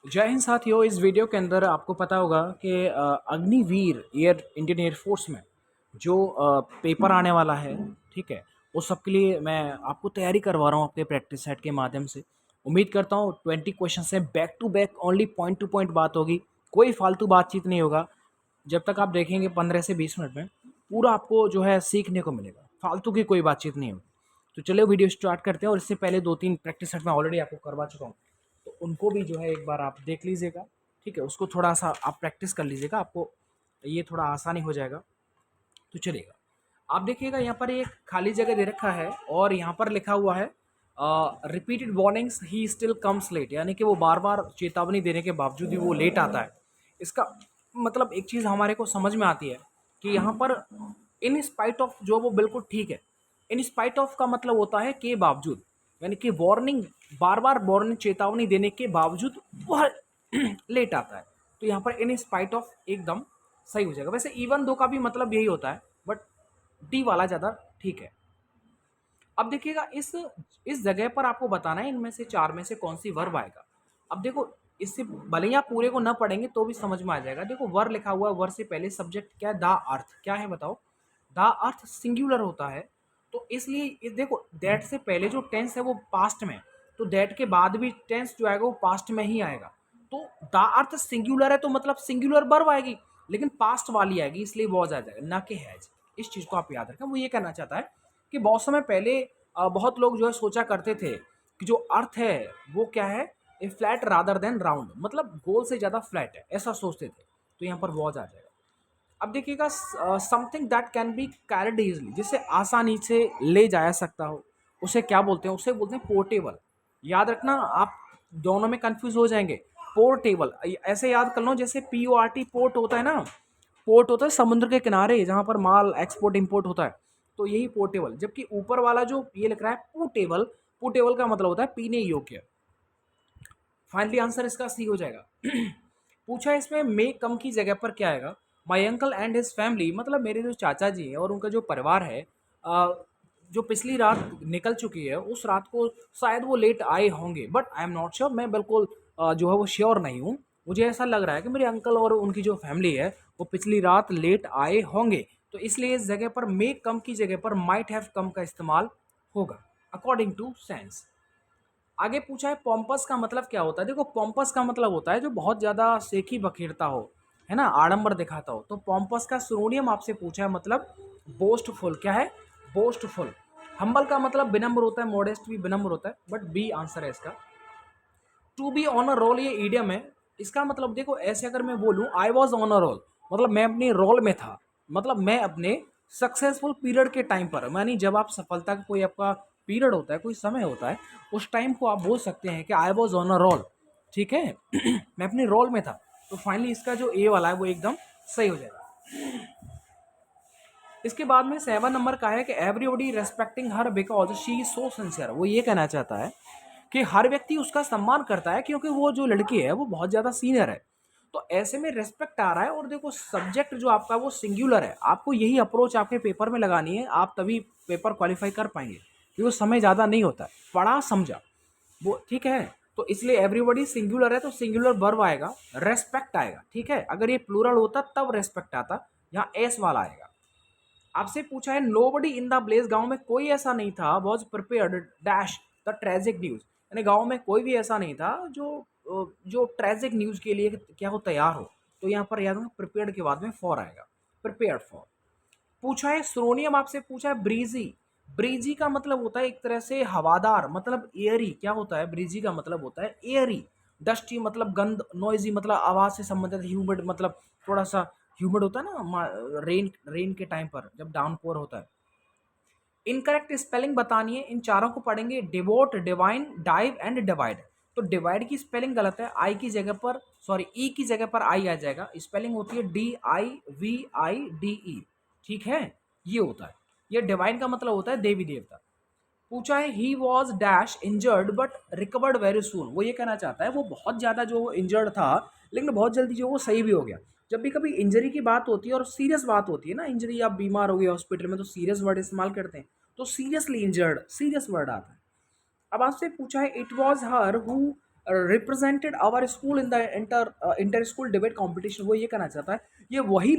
जय हिंद साथियों। इस वीडियो के अंदर आपको पता होगा कि अग्निवीर इंडियन एयरफोर्स में जो पेपर आने वाला है, ठीक है, वो सबके लिए मैं आपको तैयारी करवा रहा हूँ अपने प्रैक्टिस सेट के माध्यम से। उम्मीद करता हूँ 20 क्वेश्चन से back to back only point to point बात होगी, कोई फालतू बातचीत नहीं होगा। जब तक आप देखेंगे 15 से 20 मिनट में पूरा आपको जो है सीखने को मिलेगा, फालतू की कोई बातचीत नहीं होगी। तो चलिए वीडियो स्टार्ट करते हैं। और इससे पहले 2-3 प्रैक्टिस सेट मैं ऑलरेडी आपको करवा चुका हूँ, तो उनको भी जो है एक बार आप देख लीजिएगा, ठीक है। उसको थोड़ा सा आप प्रैक्टिस कर लीजिएगा, आपको ये थोड़ा आसानी हो जाएगा। तो चलेगा, आप देखिएगा यहाँ पर एक खाली जगह दे रखा है और यहाँ पर लिखा हुआ है रिपीटेड वार्निंग्स ही स्टिल कम्स लेट, यानी कि वो बार बार चेतावनी देने के बावजूद भी वो लेट आता है। इसका मतलब एक चीज़ हमारे को समझ में आती है कि यहाँ पर इन स्पाइट ऑफ जो वो बिल्कुल ठीक है। इन स्पाइट ऑफ का मतलब होता है के बावजूद, यानी कि वार्निंग, बार बार वार्निंग चेतावनी देने के बावजूद वह लेट आता है। तो यहाँ पर इन स्पाइट ऑफ एकदम सही हो जाएगा। वैसे इवन दो का भी मतलब यही होता है, बट डी वाला ज़्यादा ठीक है। अब देखिएगा इस जगह पर आपको बताना है इनमें से चार में से कौन सी वर्ब आएगा। अब देखो, इससे भले ही आप पूरे को ना पढ़ेंगे तो भी समझ में आ जाएगा। देखो वर लिखा हुआ है, वर से पहले सब्जेक्ट क्या है, द अर्थ क्या है बताओ। द अर्थ सिंगुलर होता है, तो इसलिए देखो दैट से पहले जो टेंस है वो पास्ट में, तो दैट के बाद भी टेंस जो आएगा वो पास्ट में ही आएगा। तो द अर्थ सिंगुलर है तो मतलब सिंगुलर वर्ब आएगी, लेकिन पास्ट वाली आएगी, इसलिए वॉज आ जाएगा ना कि हैज। इस चीज़ को आप याद रखें। वो ये कहना चाहता है कि बहुत समय पहले बहुत लोग जो है सोचा करते थे कि जो अर्थ है वो क्या है, ए फ्लैट रादर देन राउंड, मतलब गोल से ज़्यादा फ्लैट है, ऐसा सोचते थे। तो यहाँ पर वॉज आ जाएगा। अब देखिएगा something that can be carried easily, जिसे आसानी से ले जाया सकता हो, उसे क्या बोलते हैं, उसे बोलते हैं पोर्टेबल। याद रखना, आप दोनों में कंफ्यूज हो जाएंगे। पोर्टेबल ऐसे याद कर लो जैसे PORT पोर्ट होता है ना, पोर्ट होता है समुद्र के किनारे जहाँ पर माल एक्सपोर्ट इंपोर्ट होता है, तो यही पोर्टेबल। जबकि ऊपर वाला जो ये लिख रहा है पोर्टेबल, पोर्टेबल का मतलब होता है पीने योग्य। फाइनली आंसर इसका सी हो जाएगा। पूछा है इसमें मे कम की जगह पर क्या आएगा। My uncle and his family, मतलब मेरे जो चाचा जी हैं और उनका जो परिवार है, जो पिछली रात निकल चुकी है उस रात को शायद वो लेट आए होंगे, but I am not sure. मैं बिल्कुल जो है वो श्योर नहीं हूँ। मुझे ऐसा लग रहा है कि मेरे अंकल और उनकी जो फैमिली है वो पिछली रात लेट आए होंगे, तो इसलिए इस जगह पर मे कम की जगह पर माइट हैव कम का इस्तेमाल होगा अकॉर्डिंग टू सेंस। आगे पूछा है पॉम्पस का मतलब क्या होता है। देखो पॉम्पस का मतलब होता है जो बहुत ज़्यादा सेखी बखेरता हो, है ना, आडंबर दिखाता हो। तो पॉम्पस का सिनोनियम आपसे पूछा है, मतलब बोस्टफुल क्या है, बोस्टफुल। हम्बल का मतलब विनम्र होता है, मॉडेस्ट भी विनम्र होता है, बट बी आंसर है इसका। To be on a roll ये ईडियम है। इसका मतलब देखो ऐसे अगर मैं बोलूँ I was on a roll, मतलब मैं अपने रोल में था, मतलब मैं अपने सक्सेसफुल पीरियड के टाइम पर, यानी जब आप सफलता का कोई आपका पीरियड होता है, कोई समय होता है, उस टाइम को आप बोल सकते हैं कि I was on a roll, ठीक है। मैं अपने रोल में था। तो फाइनली इसका जो ए वाला है वो एकदम सही हो जाएगा। इसके बाद में 7 नंबर का है कि everybody respecting her because she is so sincere. वो ये कहना चाहता है कि हर व्यक्ति उसका सम्मान करता है क्योंकि वो जो लड़की है वो बहुत ज़्यादा सीनियर है। तो ऐसे में रेस्पेक्ट आ रहा है, और देखो सब्जेक्ट जो आपका वो सिंगुलर है। आपको यही अप्रोच आपके पेपर में लगानी है, आप तभी पेपर क्वालिफाई कर पाएंगे, क्योंकि समय ज़्यादा नहीं होता है, पढ़ा समझा वो, ठीक है। तो इसलिए एवरीबडी सिंगुलर है तो सिंगुलर वर्ब आएगा, रेस्पेक्ट आएगा, ठीक है। अगर ये प्लूरल होता तब रेस्पेक्ट आता, यहाँ एस वाला आएगा। आपसे पूछा है नोबडी इन द प्लेस, गांव में कोई ऐसा नहीं था, was prepared dash the tragic news, यानी गांव में कोई भी ऐसा नहीं था जो ट्रेजिक न्यूज के लिए क्या हो, तैयार हो। तो यहाँ पर याद प्रिपेयर्ड के बाद में फॉर आएगा, प्रिपेयर्ड फॉर। पूछा है सोनियम, आपसे पूछा है ब्रीजी। ब्रीजी का मतलब होता है एक तरह से हवादार, मतलब एयरी। क्या होता है ब्रीजी का मतलब होता है एयरी। डस्टी मतलब गंद, नॉइजी मतलब आवाज से संबंधित, ह्यूमिड मतलब थोड़ा सा ह्यूमिड होता है ना रेन रेन के टाइम पर जब डाउनपोर होता है। इनकरेक्ट स्पेलिंग बतानी है, इन चारों को पढ़ेंगे, devote, divine, dive and divide. तो डिवाइड की स्पेलिंग गलत है, आई की जगह पर, सॉरी ई की जगह पर आई आ जाएगा। स्पेलिंग होती है DIVIDE, ठीक है, ये होता है। ये डिवाइन का मतलब होता है देवी देवता। पूछा है he was dash injured but recovered very soon. वो ये कहना चाहता है वो बहुत ज़्यादा जो इंजर्ड था, लेकिन बहुत जल्दी जो वो सही भी हो गया। जब भी कभी इंजरी की बात होती है और सीरियस बात होती है ना, इंजरी, आप बीमार हो गए हॉस्पिटल में, तो सीरियस वर्ड इस्तेमाल करते हैं, तो सीरियसली इंजर्ड सीरियस वर्ड आता है। अब आपसे पूछा है it was her who represented our school in the inter school debate competition. वो ये कहना चाहता है ये वही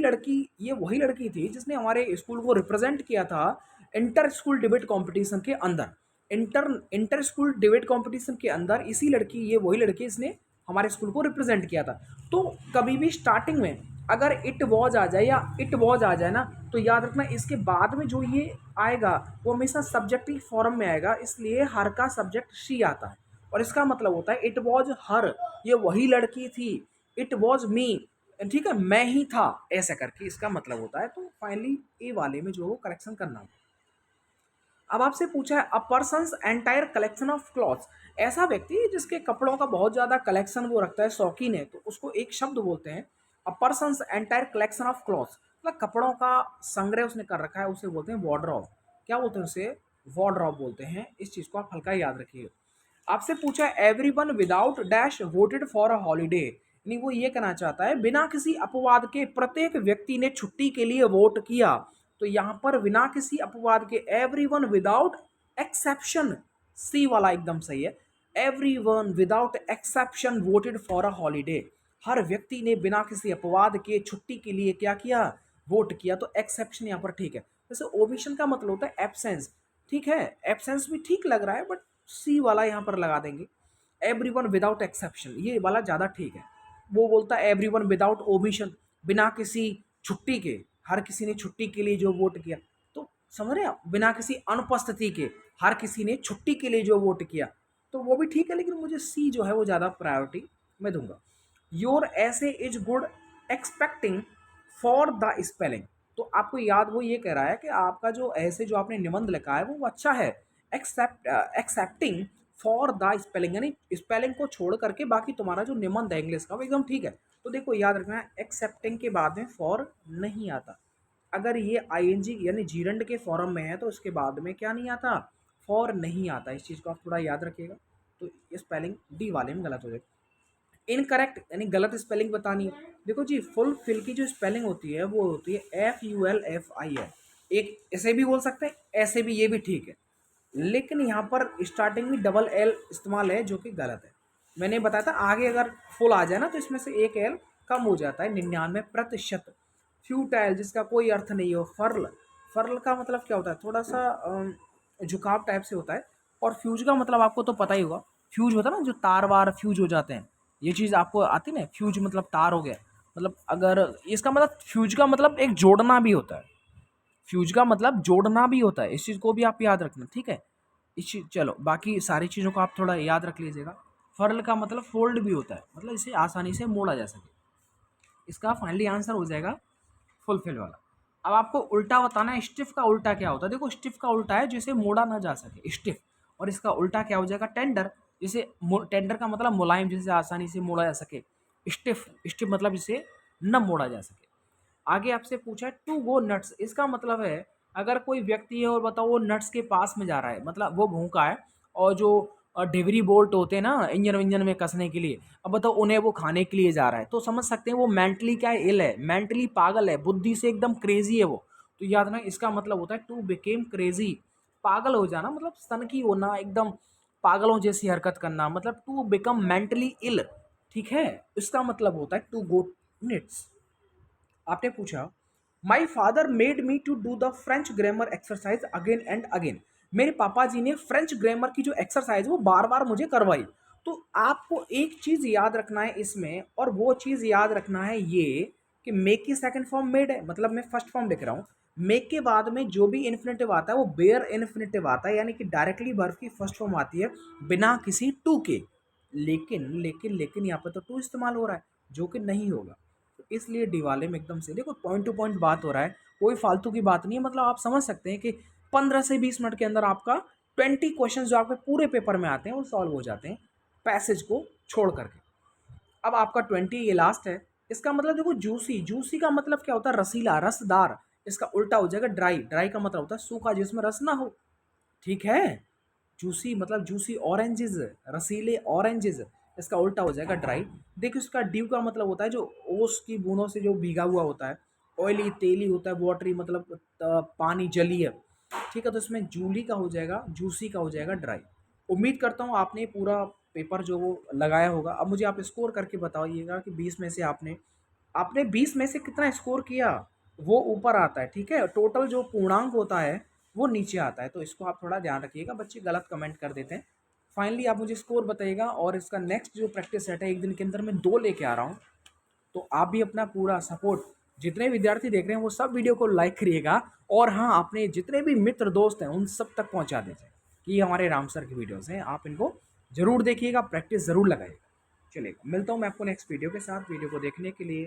लड़की थी जिसने हमारे स्कूल को रिप्रेजेंट किया था इंटर स्कूल डिबेट कंपटीशन के अंदर। Inter inter school debate competition के अंदर ये वही लड़की इसने हमारे स्कूल को रिप्रेजेंट किया था। तो कभी भी स्टार्टिंग में अगर इट वॉज आ जाए या इट वॉज आ जाए ना, तो याद रखना इसके बाद में जो ये आएगा वो हमेशा सब्जेक्टिव फॉर्म में आएगा, इसलिए हर का सब्जेक्ट शी आता है। और इसका मतलब होता है इट वॉज हर, ये वही लड़की थी। इट वॉज मी, ठीक है, मैं ही था, ऐसा करके इसका मतलब होता है। तो फाइनली ए वाले में जो करेक्शन करना। अब आपसे पूछा है a person's entire collection of clothes, ऐसा व्यक्ति जिसके कपड़ों का बहुत ज़्यादा कलेक्शन वो रखता है, शौकीन है, तो उसको एक शब्द बोलते हैं a person's entire collection of clothes, मतलब कपड़ों का संग्रह उसने कर रखा है, उसे बोलते हैं वार्डरोब। क्या बोलते हैं उसे? वार्डरोब बोलते हैं। इस चीज़ को आप हल्का याद रखिए। आपसे पूछा है everyone without dash voted for a holiday, यानी वो ये कहना चाहता है बिना किसी अपवाद के प्रत्येक व्यक्ति ने छुट्टी के लिए वोट किया। तो यहां पर बिना किसी अपवाद के एवरीवन विदाउट एक्सेप्शन, सी वाला एकदम सही है। Everyone without exception voted for a holiday, हर व्यक्ति ने बिना किसी अपवाद के छुट्टी के लिए क्या किया? वोट किया। तो एक्सेप्शन यहाँ पर ठीक है। जैसे ओमिशन का मतलब होता है एब्सेंस, ठीक है, एब्सेंस भी ठीक लग रहा है, बट सी वाला यहाँ पर लगा देंगे। एवरीवन विदाउट एक्सेप्शन, ये वाला ज़्यादा ठीक है। वो बोलता है एवरीवन विदाउट ओमिशन, बिना किसी छुट्टी के, हर किसी ने छुट्टी के लिए जो वोट किया। तो समझ रहे हैं आप, बिना किसी अनुपस्थिति के हर किसी ने छुट्टी के लिए जो वोट किया, तो वो भी ठीक है, लेकिन मुझे सी जो है वो ज़्यादा प्रायोरिटी मैं दूंगा। योर ऐसे is good expecting for the spelling, तो आपको याद वो ये कह रहा है कि आपका जो ऐसे जो आपने निबंध लिखा है वो अच्छा है। एक्सेप्टिंग फॉर द स्पेलिंग, यानी स्पेलिंग को छोड़ करके बाकी तुम्हारा जो निबंध है इंग्लिश का वो एकदम ठीक है। तो देखो याद रखना है एक्सेप्टिंग के बाद में फॉर नहीं आता। अगर ये आईएनजी यानी जीरंड के फॉर्म में है तो इसके बाद में क्या नहीं आता? फॉर नहीं आता। इस चीज़ को आप थोड़ा याद रखिएगा। तो ये स्पेलिंग डी वाले में गलत हो जाएगी। इनकरेक्ट यानी गलत स्पेलिंग बतानी है। देखो जी, फुल फिल की जो स्पेलिंग होती है वो होती है FULFIL। एक ऐसे भी बोल सकते हैं, ऐसे भी, ये भी ठीक है, लेकिन यहाँ पर स्टार्टिंग में डबल एल इस्तेमाल है जो कि गलत है। मैंने बताया था आगे अगर फुल आ जाए ना तो इसमें से एक एल कम हो जाता है 99%। फ्यूटाइल जिसका कोई अर्थ नहीं हो। फर्ल, फर्ल का मतलब क्या होता है? थोड़ा सा झुकाव टाइप से होता है। और फ्यूज का मतलब आपको तो पता ही होगा, फ्यूज होता है ना जो तार वार फ्यूज हो जाते हैं, ये चीज़ आपको आती ना, फ्यूज मतलब तार हो गया। मतलब अगर इसका मतलब फ्यूज का मतलब एक जोड़ना भी होता है, फ्यूज का मतलब जोड़ना भी होता है, इस चीज़ को भी आप याद रखना, ठीक है। इस चीज चलो बाकी सारी चीज़ों को आप थोड़ा याद रख लीजिएगा। फर्ल का मतलब फोल्ड भी होता है, मतलब इसे आसानी से मोड़ा जा सके। इसका फाइनली आंसर हो जाएगा फुलफिल वाला। अब आपको उल्टा बताना है, स्टिफ का उल्टा क्या होता है। देखो स्टिफ का उल्टा है जिसे मोड़ा ना जा सके, स्टिफ। और इसका उल्टा क्या हो जाएगा? टेंडर, जिसे टेंडर का मतलब मुलायम, जिसे आसानी से मोड़ा जा सके। स्टिफ, स्टिफ मतलब जिसे न मोड़ा जा सके। आगे आपसे पूछा है टू गो नट्स, इसका मतलब है अगर कोई व्यक्ति है और बताओ वो नट्स के पास में जा रहा है, मतलब वो भूखा है, और जो डिवरी बोल्ट होते हैं ना इंजन विंजन में कसने के लिए, अब बताओ उन्हें वो खाने के लिए जा रहा है, तो समझ सकते हैं वो मेंटली क्या है? इल है, मेंटली पागल है, बुद्धि से एकदम क्रेजी है वो। तो याद रखना इसका मतलब होता है टू बिकेम क्रेजी, पागल हो जाना, मतलब सनकी होना, एकदम पागलों जैसी हरकत करना, मतलब टू बिकम मेंटली इल, ठीक है। इसका मतलब होता है टू गो निट्स। आपने पूछा my father made me to do the French grammar exercise again and again, मेरे पापा जी ने फ्रेंच ग्रामर की जो एक्सरसाइज वो बार बार मुझे करवाई। तो आपको एक चीज याद रखना है इसमें, और वो चीज याद रखना है ये कि मेक की सेकंड फॉर्म मेड है, मतलब मैं फर्स्ट फॉर्म लिख रहा हूँ। मेक के बाद में जो भी इन्फिनेटिव आता है वो बेयर इन्फिनेटिव आता है, यानी कि डायरेक्टली वर्ब की फर्स्ट फॉर्म आती है बिना किसी टू के। लेकिन यहाँ पर तो टू इस्तेमाल हो रहा है जो कि नहीं होगा। तो इसलिए दिवाले में एकदम से देखो पॉइंट टू पॉइंट बात हो रहा है, कोई फालतू की बात नहीं है। मतलब आप समझ सकते हैं कि 15 से 20 मिनट के अंदर आपका 20 क्वेश्चन जो आपके पूरे पेपर में आते हैं वो सॉल्व हो जाते हैं, पैसेज को छोड़ करके। अब आपका 20 ये लास्ट है। इसका मतलब देखो जूसी, जूसी का मतलब क्या होता है? रसीला, रसदार। इसका उल्टा हो जाएगा ड्राई, ड्राई का मतलब होता है सूखा जिसमें रस ना हो, ठीक है। जूसी मतलब जूसी ऑरेंजेस, रसीले ऑरेंजेस, इसका उल्टा हो जाएगा ड्राई। देखो इसका ड्यू का मतलब होता है जो ओस की बूंदों से जो भीगा हुआ होता है। ऑयली तेली होता है, वाटरी मतलब पानी जलीय, ठीक है। तो इसमें जूली का हो जाएगा, जूसी का हो जाएगा ड्राई। उम्मीद करता हूँ आपने पूरा पेपर जो वो लगाया होगा। अब मुझे आप स्कोर करके बताइएगा कि 20 में से आपने आपने 20 में से कितना स्कोर किया, वो ऊपर आता है, ठीक है? टोटल जो पूर्णांक होता है, वो नीचे आता है, तो इसको आप थोड़ा ध्यान रखिएगा। बच्चे गलत कमेंट कर देते हैं। फाइनली आप मुझे स्कोर बताइएगा, और इसका नेक्स्ट जो प्रैक्टिस सेट है, 1 दिन के अंदर मैं 2 लेके आ रहा हूँ। तो आप भी अपना पूरा सपोर्ट, जितने विद्यार्थी देख रहे हैं वो सब वीडियो को लाइक करिएगा, और हाँ, अपने जितने भी मित्र दोस्त हैं उन सब तक पहुंचा दीजिए कि ये हमारे राम सर की वीडियोस हैं, आप इनको जरूर देखिएगा, प्रैक्टिस जरूर लगाइएगा। चलिए मिलता हूँ मैं आपको नेक्स्ट वीडियो के साथ। वीडियो को देखने के लिए